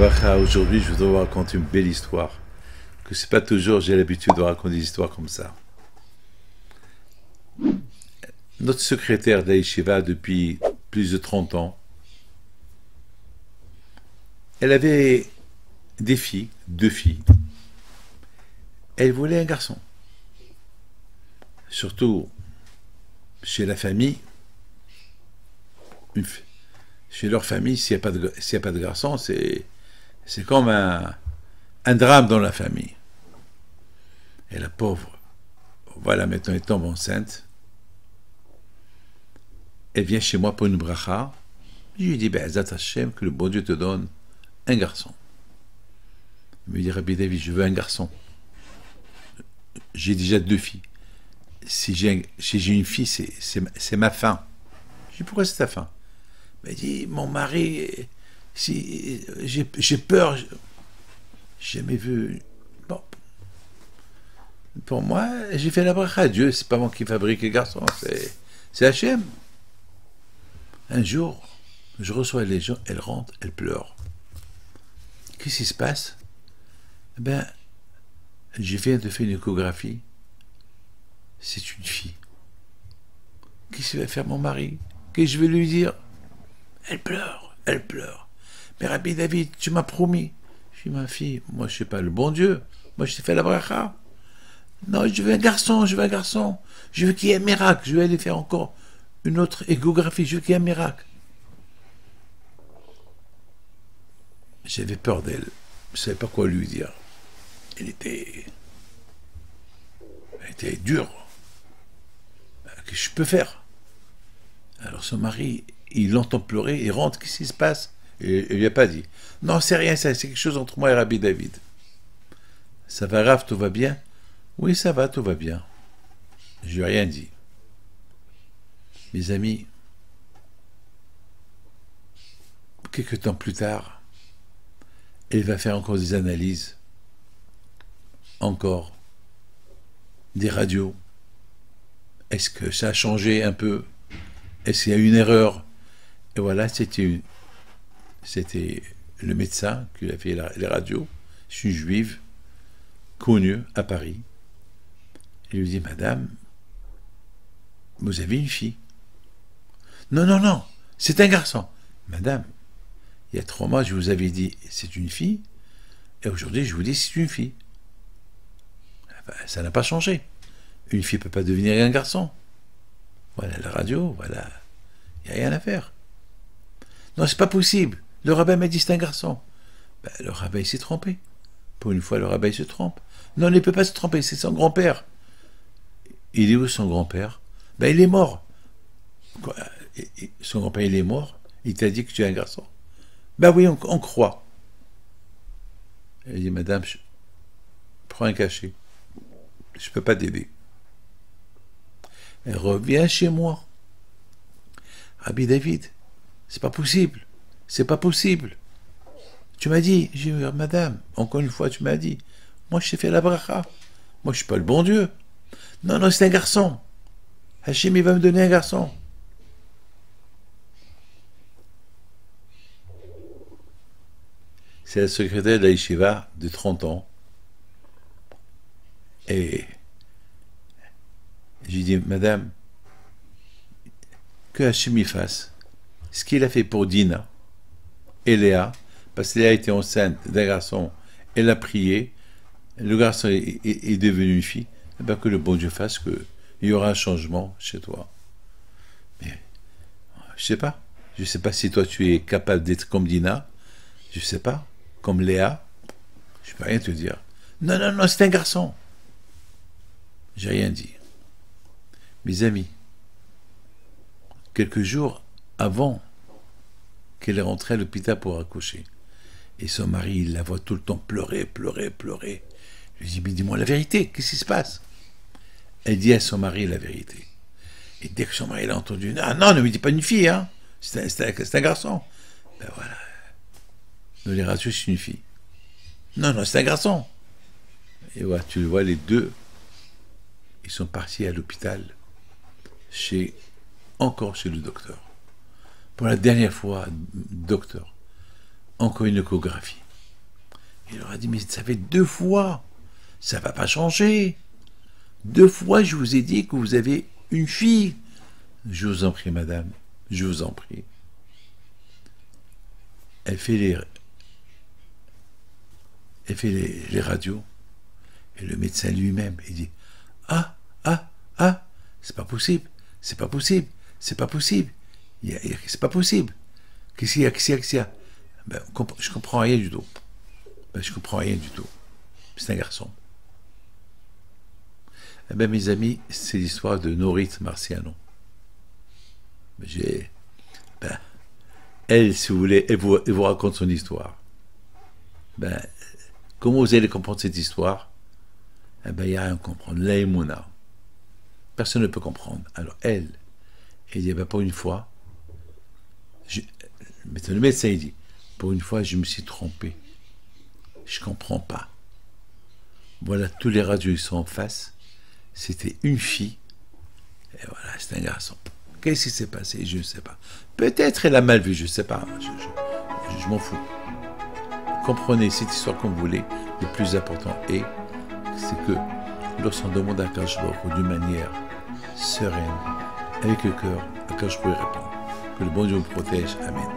Bracha, aujourd'hui, je voudrais vous raconter une belle histoire. Que c'est pas toujours, j'ai l'habitude de raconter des histoires comme ça. Notre secrétaire d'Aïshiva depuis plus de 30 ans, elle avait des filles, 2 filles. Elle voulait un garçon. Surtout chez la famille, chez leur famille, s'il n'y a pas de garçon, c'est comme un drame dans la famille. Et la pauvre, voilà, maintenant elle tombe enceinte. Elle vient chez moi pour une bracha. Je lui dis, Be'ezat Hashem, que le bon Dieu te donne un garçon. Il me dit, Rabbi David, je veux un garçon. J'ai déjà 2 filles. Si j'ai une fille, c'est ma fin. Je dis, pourquoi c'est ta fin? Il me dit, mon mari, si, j'ai peur. J'ai jamais vu. Bon. Pour moi, j'ai fait la bracha à Dieu. C'est pas moi qui fabrique les garçons. C'est Hachem. Un jour, je reçois les gens, elle rentre, elle pleure. Qu'est-ce qui se passe? Eh bien, je viens de faire une échographie. C'est une fille. Qu'est-ce qu'il va faire mon mari? Qu'est-ce que je vais lui dire? Elle pleure, elle pleure. Mais Rabbi David, tu m'as promis. Je dis, ma fille, moi je ne suis pas le bon Dieu. Moi je t'ai fait la bracha. Non, je veux un garçon, je veux un garçon. Je veux qu'il y ait un miracle. Je vais aller faire encore une autre échographie. Je veux qu'il y ait un miracle. J'avais peur d'elle. Je ne savais pas quoi lui dire. Elle était dure. Qu'est-ce que je peux faire? Alors son mari, il l'entend pleurer, il rentre, qu'est-ce qui se passe? Et il lui a pas dit. Non, c'est rien, c'est quelque chose entre moi et Rabbi David. Ça va, Rav, tout va bien? Oui, ça va, tout va bien. Je lui ai rien dit. Mes amis, quelques temps plus tard, elle va faire encore des analyses, encore des radios. Est-ce que ça a changé un peu? Est-ce qu'il y a eu une erreur? Et voilà, c'était le médecin qui a fait les radios. C'est une juive connue à Paris. Il lui dit, madame, vous avez une fille? Non, non, non, c'est un garçon. Madame, il y a 3 mois, je vous avais dit, c'est une fille, et aujourd'hui, je vous dis, c'est une fille. Ben, ça n'a pas changé. Une fille ne peut pas devenir un garçon. Voilà la radio, voilà. Il n'y a rien à faire. Non, c'est pas possible. Le rabbin m'a dit c'est un garçon. Ben, le rabbin s'est trompé. Pour une fois, le rabbin se trompe. Non, il ne peut pas se tromper, c'est son grand-père. Il est où son grand-père? Ben, il est mort. Quoi? Son grand-père, il est mort. Il t'a dit que tu es un garçon. Ben oui, on croit. Elle dit, madame, prends un cachet. Je ne peux pas t'aider. Elle revient chez moi. Rabbi David, c'est pas possible. C'est pas possible. Tu m'as dit, j'ai dit, madame, encore une fois, tu m'as dit, moi je t'ai fait la bracha. Moi je suis pas le bon Dieu. Non, non, c'est un garçon. Hachem, il va me donner un garçon. C'est la secrétaire de l'Aïshiva de 30 ans. Et j'ai dit, madame, que Hachem y fasse ce qu'il a fait pour Dina et Léa, parce que Léa était enceinte d'un garçon, elle a prié, le garçon est devenu une fille, et bien que le bon Dieu fasse qu'il y aura un changement chez toi. Mais je sais pas si toi tu es capable d'être comme Dina, je sais pas, comme Léa, je peux rien te dire. Non, non, non, c'est un garçon. J'ai rien dit. Mes amis, quelques jours avant qu'elle est rentrée à l'hôpital pour accoucher, et son mari, il la voit tout le temps pleurer, pleurer, pleurer. Je lui dis, mais dis-moi la vérité, qu'est-ce qui se passe? Elle dit à son mari la vérité. Et dès que son mari l'a entendu, ah non, ne me dis pas une fille, hein, c'est un garçon. Ben voilà, nous les radios, c'est une fille. Non, non, c'est un garçon. Et voilà, tu le vois, les deux, ils sont partis à l'hôpital, encore chez le docteur. Pour la dernière fois, docteur, encore une échographie. Il leur a dit, mais ça fait 2 fois, ça va pas changer. 2 fois, je vous ai dit que vous avez une fille. Je vous en prie, madame, je vous en prie. Elle fait les radios. Et le médecin lui-même, il dit, ah, c'est pas possible, c'est pas possible, c'est pas possible, c'est pas possible. Qu'est-ce qu'il y a? Ben, je comprends rien du tout. Je comprends rien du tout. C'est un garçon. Eh ben, mes amis, c'est l'histoire de Norit Marciano. Elle, si vous voulez, elle vous raconte son histoire. Comment vous allez comprendre cette histoire? Il n'y a rien à comprendre. L'aïmouna. Personne ne peut comprendre. Alors elle dit, pour une fois, le médecin, il dit, pour une fois, je me suis trompé. Je ne comprends pas. Voilà, tous les radios, ils sont en face. C'était une fille. Et voilà, c'est un garçon. Qu'est-ce qui s'est passé? Je ne sais pas. Peut-être elle a mal vu, je ne sais pas. Je m'en fous. Comprenez cette histoire comme vous voulez. Le plus important c'est que lorsqu'on demande à Akash Baruch d'une manière sereine, avec le cœur, Akash peut répondre. Que le bon Dieu vous protège. Amen.